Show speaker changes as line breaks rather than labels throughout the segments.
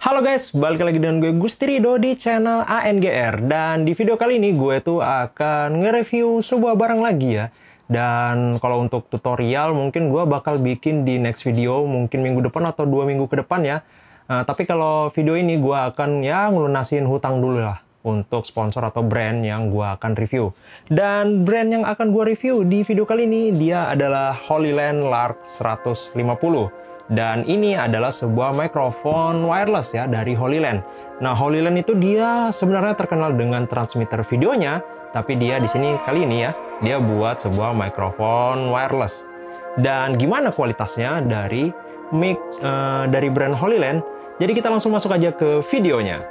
Halo guys, balik lagi dengan gue Gusti Rido di channel ANGR. Dan di video kali ini gue tuh akan nge-review sebuah barang lagi ya. Dan kalau untuk tutorial mungkin gue bakal bikin di next video, mungkin minggu depan atau 2 minggu ke depan ya. Tapi kalau video ini gue akan ya ngelunasin hutang dulu lah untuk sponsor atau brand yang gue akan review. Dan brand yang akan gue review di video kali ini dia adalah HoloLens Lark 150. Dan ini adalah sebuah mikrofon wireless ya dari HoloLens. Nah, HoloLens itu dia sebenarnya terkenal dengan transmitter videonya, tapi dia di sini kali ini ya, dia buat sebuah mikrofon wireless. Dan gimana kualitasnya dari mic dari brand HoloLens? Jadi kita langsung masuk aja ke videonya.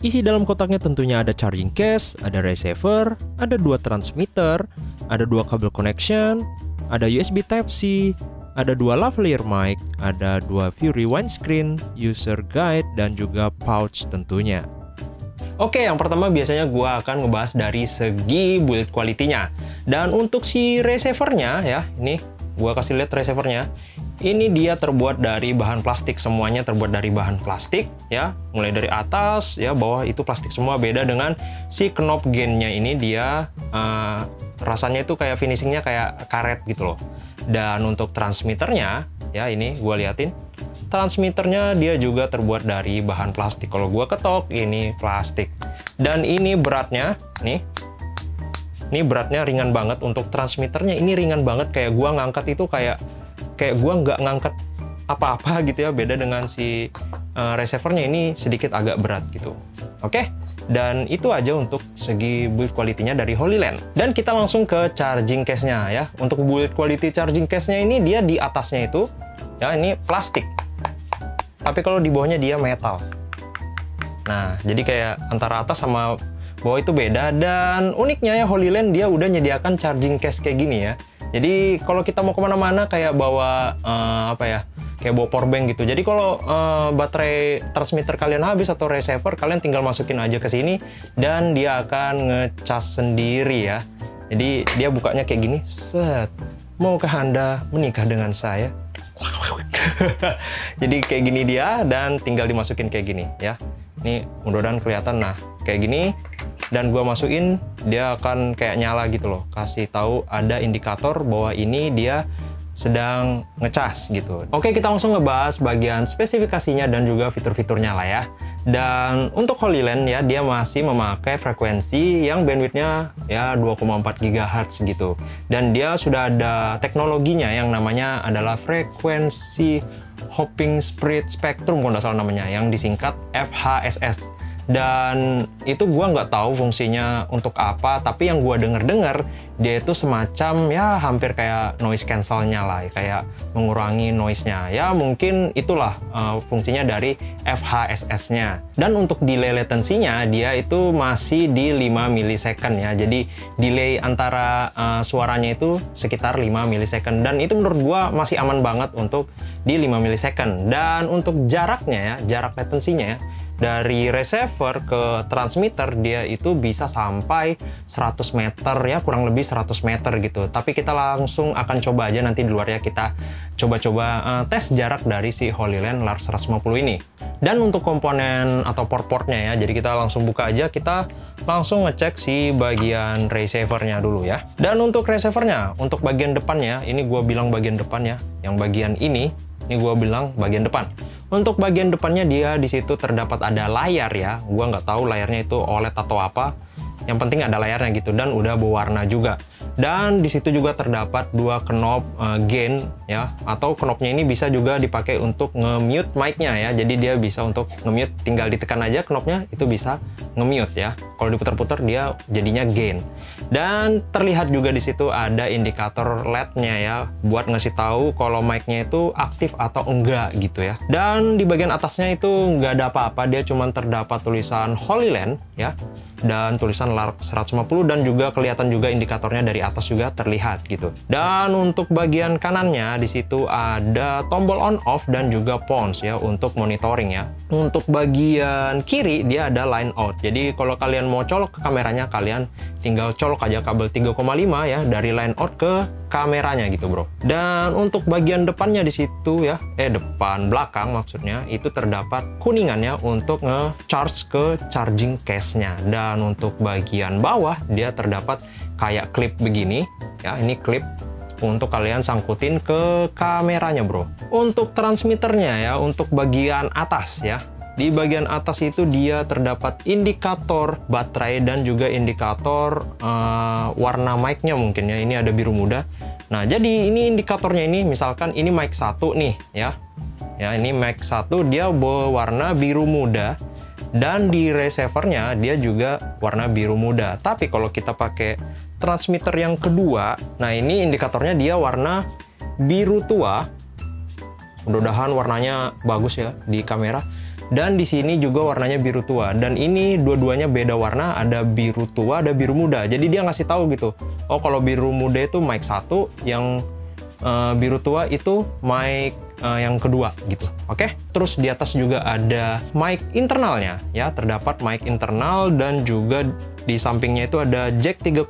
Isi dalam kotaknya tentunya ada charging case, ada receiver, ada 2 transmitter, ada 2 kabel connection, ada USB Type-C, ada 2 lavalier mic, ada 2 Fury windscreen, user guide, dan juga pouch tentunya. Oke, yang pertama biasanya gue akan ngebahas dari segi build quality-nya. Dan untuk si receiver-nya ya, ini gue kasih lihat receiver-nya. Ini dia terbuat dari bahan plastik, semuanya terbuat dari bahan plastik ya, mulai dari atas ya, bawah itu plastik semua. Beda dengan si knob gain-nya ini, dia rasanya itu kayak finishingnya kayak karet gitu loh. Dan untuk transmitternya ya, ini gue liatin, transmitternya dia juga terbuat dari bahan plastik. Kalau gue ketok ini plastik. Dan ini beratnya nih, ini beratnya ringan banget. Untuk transmitternya ini ringan banget, kayak gue ngangkat itu kayak gua nggak ngangkat apa-apa gitu ya. Beda dengan si receivernya, ini sedikit agak berat gitu. Oke, dan itu aja untuk segi build quality-nya dari HoloLens. Dan kita langsung ke charging case-nya ya. Untuk build quality charging case-nya ini, dia di atasnya itu ya ini plastik, tapi kalau di bawahnya dia metal. Nah, jadi kayak antara atas sama bawah itu beda. Dan uniknya ya, HoloLens dia udah nyediakan charging case kayak gini ya. Jadi kalau kita mau kemana-mana kayak bawa kayak bawa power bank gitu. Jadi kalau baterai transmitter kalian habis atau receiver, kalian tinggal masukin aja ke sini dan dia akan ngecas sendiri ya. Jadi dia bukanya kayak gini, set. Maukah Anda menikah dengan saya? Jadi kayak gini dia, dan tinggal dimasukin kayak gini ya. Ini mudah-mudahan kelihatan. Nah, kayak gini. Dan gua masukin, dia akan kayak nyala gitu loh, kasih tahu ada indikator bahwa ini dia sedang ngecas gitu. Oke, kita langsung ngebahas bagian spesifikasinya dan juga fitur-fiturnya lah ya. Dan untuk HoloLens ya, dia masih memakai frekuensi yang bandwidthnya ya 2,4 GHz gitu. Dan dia sudah ada teknologinya yang namanya adalah frekuensi hopping spread spectrum, kalau nggak salah namanya, yang disingkat FHSS. Dan itu gua nggak tahu fungsinya untuk apa, tapi yang gua denger dia itu semacam ya hampir kayak noise cancel-nya lah, kayak mengurangi noise-nya ya, mungkin itulah fungsinya dari FHSS-nya. Dan untuk delay latency-nya dia itu masih di 5 millisecond ya, jadi delay antara suaranya itu sekitar 5 millisecond, dan itu menurut gua masih aman banget untuk di 5 millisecond. Dan untuk jaraknya ya, jarak latency-nya ya, dari receiver ke transmitter dia itu bisa sampai 100 meter ya, kurang lebih 100 meter gitu. Tapi kita langsung akan coba aja nanti di luar ya, kita coba-coba tes jarak dari si HoloLens Lark 150 ini. Dan untuk komponen atau port-portnya ya, jadi kita langsung buka aja, kita langsung ngecek si bagian receivernya dulu ya. Dan untuk receivernya, untuk bagian depannya, ini gua bilang bagian depan ya, yang bagian ini gua bilang bagian depan. Untuk bagian depannya dia di situ terdapat ada layar ya. Gua nggak tahu layarnya itu OLED atau apa. Yang penting ada layarnya gitu, dan udah berwarna juga. Dan di situ juga terdapat 2 knob gain ya, atau knobnya ini bisa juga dipakai untuk nge-mute mic-nya ya. Jadi dia bisa untuk nge-mute, tinggal ditekan aja knobnya, itu bisa nge-mute ya. Kalau diputar-putar dia jadinya gain. Dan terlihat juga di situ ada indikator LED-nya ya, buat ngasih tahu kalau mic-nya itu aktif atau enggak gitu ya. Dan di bagian atasnya itu nggak ada apa-apa, dia cuma terdapat tulisan HoloLens ya, dan tulisan LARC 150, dan juga kelihatan juga indikatornya dari atas juga terlihat gitu. Dan untuk bagian kanannya di situ ada tombol on off dan juga pons ya untuk monitoring ya. Untuk bagian kiri dia ada line out. Jadi kalau kalian mau colok ke kameranya, kalian tinggal colok aja kabel 3,5 ya dari line out ke kameranya gitu bro. Dan untuk bagian depannya di situ ya, depan belakang maksudnya, itu terdapat kuningannya untuk nge-charge ke charging case-nya. Dan untuk bagian bawah dia terdapat kayak klip begini ya, ini klip untuk kalian sangkutin ke kameranya bro. Untuk transmitternya ya, untuk bagian atas ya, di bagian atas itu dia terdapat indikator baterai dan juga indikator warna mic-nya mungkin ya. Ini ada biru muda. Nah, jadi ini indikatornya ini, misalkan ini mic 1 nih ya. Ya, ini mic 1 dia berwarna biru muda, dan di receivernya dia juga warna biru muda. Tapi kalau kita pakai transmitter yang kedua, nah ini indikatornya dia warna biru tua. Mudah-mudahan warnanya bagus ya di kamera. Dan di sini juga warnanya biru tua, dan ini dua-duanya beda warna, ada biru tua, ada biru muda. Jadi dia ngasih tahu gitu, oh kalau biru muda itu mic 1, yang biru tua itu mic yang kedua gitu. Oke, terus di atas juga ada mic internalnya ya, terdapat mic internal, dan juga di sampingnya itu ada jack 3,5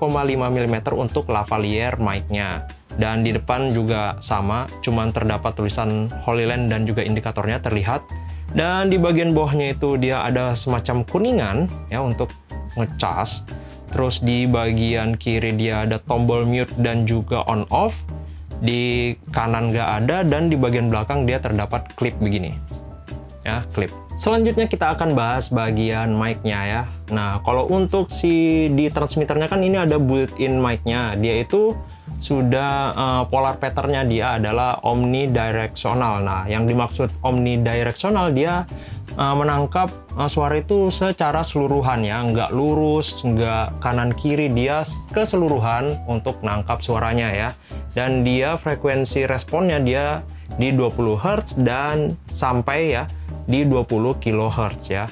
mm untuk lavalier mic-nya. Dan di depan juga sama, cuman terdapat tulisan HoloLens dan juga indikatornya terlihat. Dan di bagian bawahnya itu dia ada semacam kuningan ya untuk ngecas. Terus di bagian kiri dia ada tombol mute dan juga on off. Di kanan nggak ada, dan di bagian belakang dia terdapat klip begini ya, klip. Selanjutnya kita akan bahas bagian mic-nya ya. Nah, kalau untuk di transmitternya kan ini ada built-in mic-nya, dia itu sudah polar pattern-nya dia adalah omnidirectional. Nah, yang dimaksud omnidirectional, dia menangkap suara itu secara keseluruhan ya, nggak lurus, nggak kanan kiri, dia keseluruhan untuk nangkap suaranya ya. Dan dia frekuensi responnya dia di 20 Hz dan sampai ya di 20 kHz ya.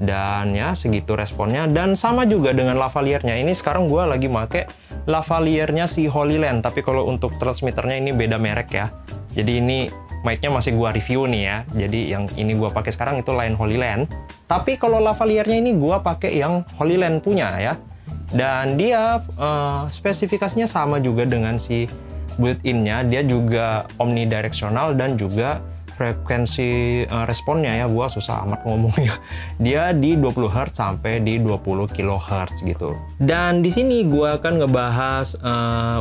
Dan ya segitu responnya, dan sama juga dengan lavaliernya. Ini sekarang gue lagi make lavaliernya si HoloLens, tapi kalau untuk transmitternya ini beda merek ya. Jadi ini mic-nya masih gua review nih ya. Jadi yang ini gua pakai sekarang itu lain HoloLens. Tapi kalau lavaliernya ini gua pakai yang HoloLens punya ya. Dan dia spesifikasinya sama juga dengan si built-in-nya. Dia juga omnidirectional dan juga frekuensi responnya ya, gua susah amat ngomongnya. Dia di 20 Hz sampai di 20 kHz gitu. Dan di sini gua akan ngebahas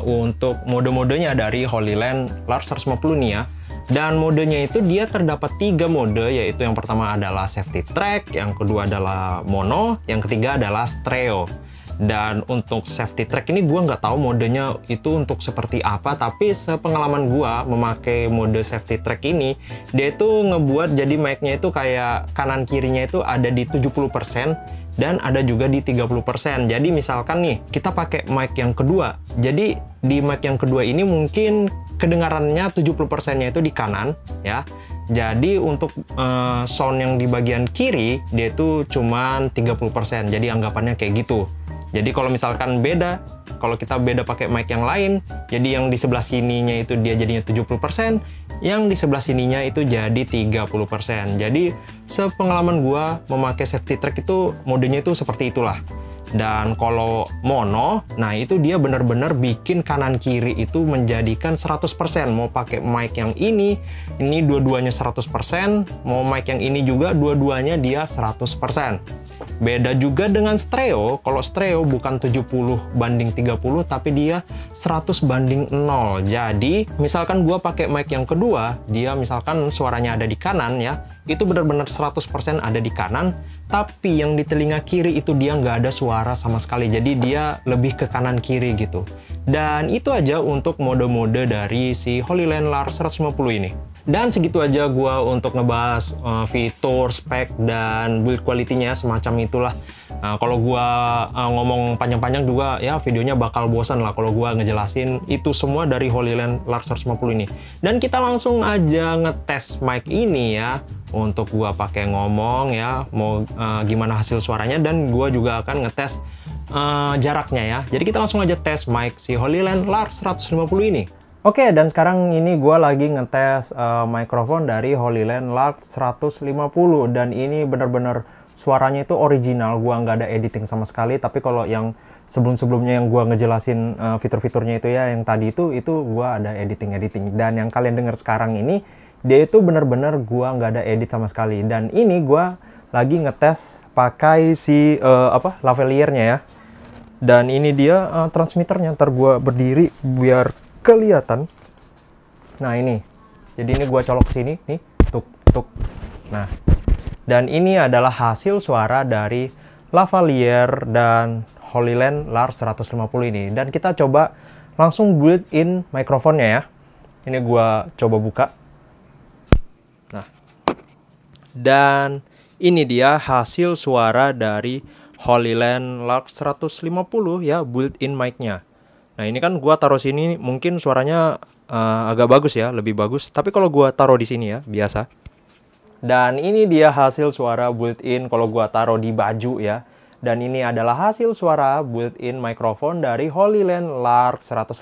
untuk mode-modenya dari HoloLens LARC 150 nih ya. Dan modenya itu dia terdapat 3 mode, yaitu yang pertama adalah safety track, yang kedua adalah mono, yang ketiga adalah stereo. Dan untuk safety track ini gue nggak tahu modenya itu untuk seperti apa, tapi sepengalaman gue memakai mode safety track ini, dia itu ngebuat jadi mic-nya itu kayak kanan kirinya itu ada di 70% dan ada juga di 30%. Jadi misalkan nih kita pakai mic yang kedua, jadi di mic yang kedua ini mungkin kedengarannya 70%-nya itu di kanan ya. Jadi untuk sound yang di bagian kiri dia itu cuman 30%. Jadi anggapannya kayak gitu. Jadi kalau misalkan beda, kalau kita beda pakai mic yang lain, jadi yang di sebelah sininya itu dia jadinya 70%, yang di sebelah sininya itu jadi 30%. Jadi sepengalaman gua memakai safety track itu modenya itu seperti itulah. Dan kalau mono, nah itu dia benar-benar bikin kanan kiri itu menjadikan 100%. Mau pakai mic yang ini dua-duanya 100%, mau mic yang ini juga dua-duanya dia 100%. Beda juga dengan stereo. Kalau stereo bukan 70/30, tapi dia 100/0. Jadi misalkan gua pakai mic yang kedua, dia misalkan suaranya ada di kanan ya, itu benar-benar 100% ada di kanan, tapi yang di telinga kiri itu dia nggak ada suara sama sekali. Jadi dia lebih ke kanan kiri gitu. Dan itu aja untuk mode-mode dari si HoloLens LARC 150 ini. Dan segitu aja gua untuk ngebahas fitur, spek, dan build quality-nya semacam itulah. Kalau gua ngomong panjang-panjang juga ya videonya bakal bosan lah kalau gua ngejelasin itu semua dari HoloLens Lark 150 ini. Dan kita langsung aja ngetes mic ini ya. Untuk gua pakai ngomong ya, mau gimana hasil suaranya, dan gua juga akan ngetes jaraknya ya. Jadi kita langsung aja tes mic si HoloLens Lark 150 ini. Oke, dan sekarang ini gue lagi ngetes mikrofon dari HoloLens Lark 150, dan ini bener-bener suaranya itu original, gue nggak ada editing sama sekali. Tapi kalau yang sebelum-sebelumnya yang gue ngejelasin fitur-fiturnya itu ya, yang tadi itu gue ada editing. Dan yang kalian dengar sekarang ini, dia itu bener-bener gue nggak ada edit sama sekali. Dan ini gue lagi ngetes pakai si lavalier-nya ya. Dan ini dia transmitternya, ntar gue berdiri biar kelihatan. Nah ini, jadi ini gua colok ke sini nih, tuk. Nah, dan ini adalah hasil suara dari lavalier dan HoloLens Lark 150 ini. Dan kita coba langsung built-in mikrofonnya ya. Ini gua coba buka. Nah, dan ini dia hasil suara dari HoloLens Lark 150 ya, built-in mic-nya. Nah ini kan gua taruh sini, mungkin suaranya agak bagus ya, lebih bagus. Tapi kalau gua taruh di sini ya, biasa. Dan ini dia hasil suara built-in kalau gua taruh di baju ya. Dan ini adalah hasil suara built-in mikrofon dari HoloLens Lark 150.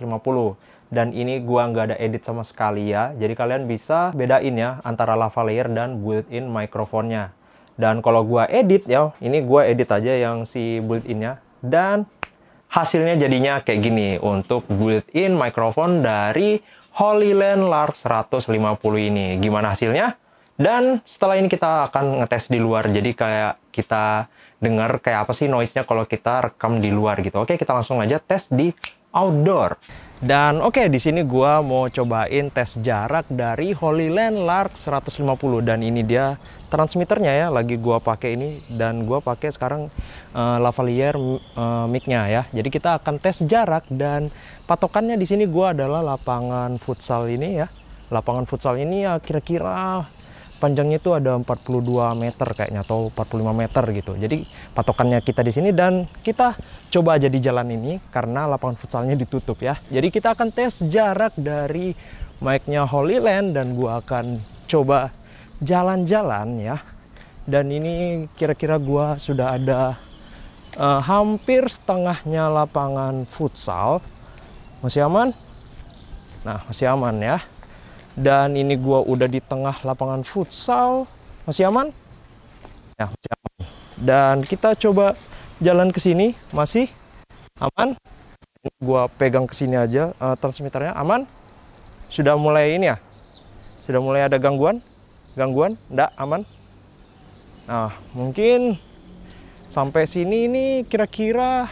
Dan ini gua nggak ada edit sama sekali ya. Jadi kalian bisa bedain ya antara lavalier dan built-in mikrofonnya. Dan kalau gua edit ya, ini gua edit aja yang si built-innya. Dan hasilnya jadinya kayak gini untuk built-in mikrofon dari HoloLens Lark 150 ini. Gimana hasilnya? Dan setelah ini kita akan ngetes di luar. Jadi kayak kita dengar kayak apa sih noise-nya kalau kita rekam di luar gitu. Oke, kita langsung aja tes di outdoor. Dan oke, di sini gua mau cobain tes jarak dari HoloLens Lark 150, dan ini dia transmitternya ya, lagi gua pakai ini, dan gua pakai sekarang lavalier mic-nya ya. Jadi kita akan tes jarak, dan patokannya di sini gua adalah lapangan futsal ini ya. Lapangan futsal ini ya kira-kira panjangnya itu ada 42 meter kayaknya, atau 45 meter gitu. Jadi patokannya kita di sini, dan kita coba aja di jalan ini karena lapangan futsalnya ditutup ya. Jadi kita akan tes jarak dari mic-nya HoloLens, dan gua akan coba jalan-jalan ya. Dan ini kira-kira gua sudah ada hampir setengahnya lapangan futsal. Masih aman? Nah, masih aman ya. Dan ini gua udah di tengah lapangan futsal. Masih aman? Ya, masih aman. Dan kita coba jalan ke sini, masih aman. Gua pegang ke sini aja transmitternya, aman. Sudah mulai ini ya? Sudah mulai ada gangguan? Gangguan? Enggak, aman. Nah, mungkin sampai sini ini kira-kira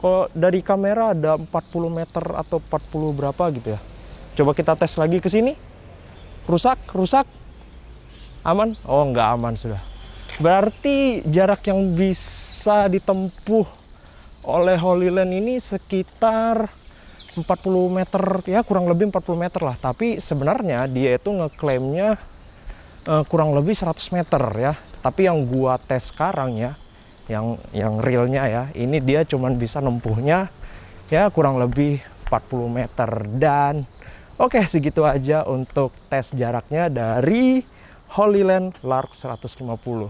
kalau dari kamera ada 40 meter atau 40 berapa gitu ya. Coba kita tes lagi ke sini. Rusak? Aman? Oh, nggak aman sudah. Berarti jarak yang bisa ditempuh oleh HoloLens ini sekitar 40 meter, ya kurang lebih 40 meter lah. Tapi sebenarnya dia itu ngeklaimnya kurang lebih 100 meter ya. Tapi yang gua tes sekarang ya, yang realnya ya, ini dia cuman bisa nempuhnya ya kurang lebih 40 meter. Dan oke, segitu aja untuk tes jaraknya dari HoloLens Lark 150.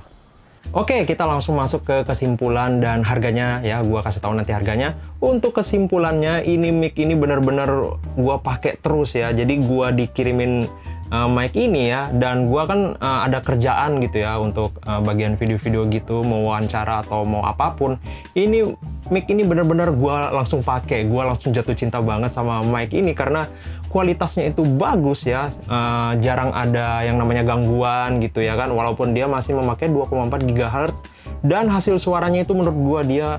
Oke, kita langsung masuk ke kesimpulan dan harganya ya. Gua kasih tahu nanti harganya. Untuk kesimpulannya, ini mic ini bener-bener gua pakai terus ya. Jadi gua dikirimin mic ini ya, dan gua kan ada kerjaan gitu ya untuk bagian video-video gitu, mau wawancara atau mau apapun. Ini mic ini bener-bener gua langsung pakai. Gua langsung jatuh cinta banget sama mic ini karena kualitasnya itu bagus ya, jarang ada yang namanya gangguan gitu ya kan, walaupun dia masih memakai 2,4 GHz, dan hasil suaranya itu menurut gua dia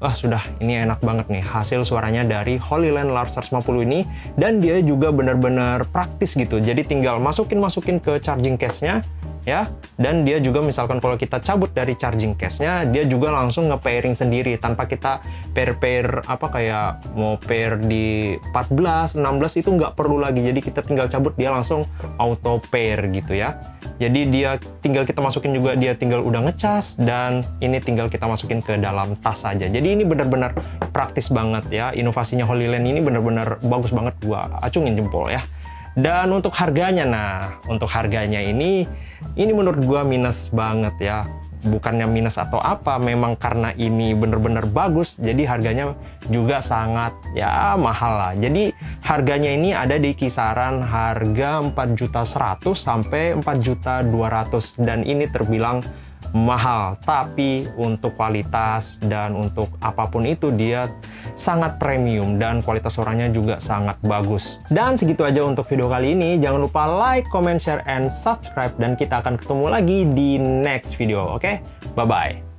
sudah ini enak banget nih hasil suaranya dari HoloLens Lark 150 ini. Dan dia juga benar-benar praktis gitu, jadi tinggal masukin ke charging case-nya, ya. Dan dia juga misalkan kalau kita cabut dari charging case-nya, dia juga langsung nge-pairing sendiri tanpa kita pair apa kayak mau pair di 14, 16 itu nggak perlu lagi. Jadi kita tinggal cabut dia langsung auto pair gitu ya. Jadi dia tinggal kita masukin juga, dia tinggal udah ngecas, dan ini tinggal kita masukin ke dalam tas saja. Jadi ini benar-benar praktis banget ya. Inovasinya Holy Land ini benar-benar bagus banget, gua acungin jempol ya. Dan untuk harganya, nah untuk harganya ini menurut gua minus banget ya. Bukannya minus atau apa, memang karena ini bener-bener bagus, jadi harganya juga sangat ya mahal lah. Jadi harganya ini ada di kisaran harga 4.100.000 sampai 4.200.000, dan ini terbilang mahal, tapi untuk kualitas dan untuk apapun itu dia sangat premium dan kualitas suaranya juga sangat bagus. Dan segitu aja untuk video kali ini. Jangan lupa like, comment, share, and subscribe, dan kita akan ketemu lagi di next video. Oke? Bye-bye.